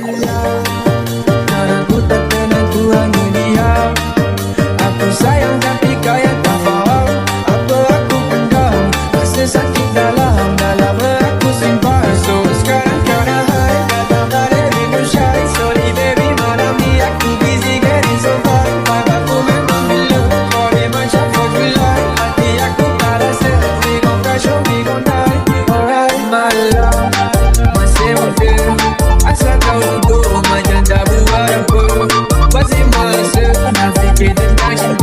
dia. Karena ku tak tenang, ku hanya diam. Aku sayang tapi kau yang tak faham. Apa aku pendam, rasa sakit dalam aku simpan. So sekarang kau dah high, datang tak ada rindu shy. Sorry baby, malam ni aku busy getting so high. Vibe aku memang gila, kau ni macam 4th of July. Hati aku tak rasa, we gon' crash or we gon' die. Alright my love, masih muda, asal kau duduk macam tak buat apa. Masih masa nak fikir tentang cinta.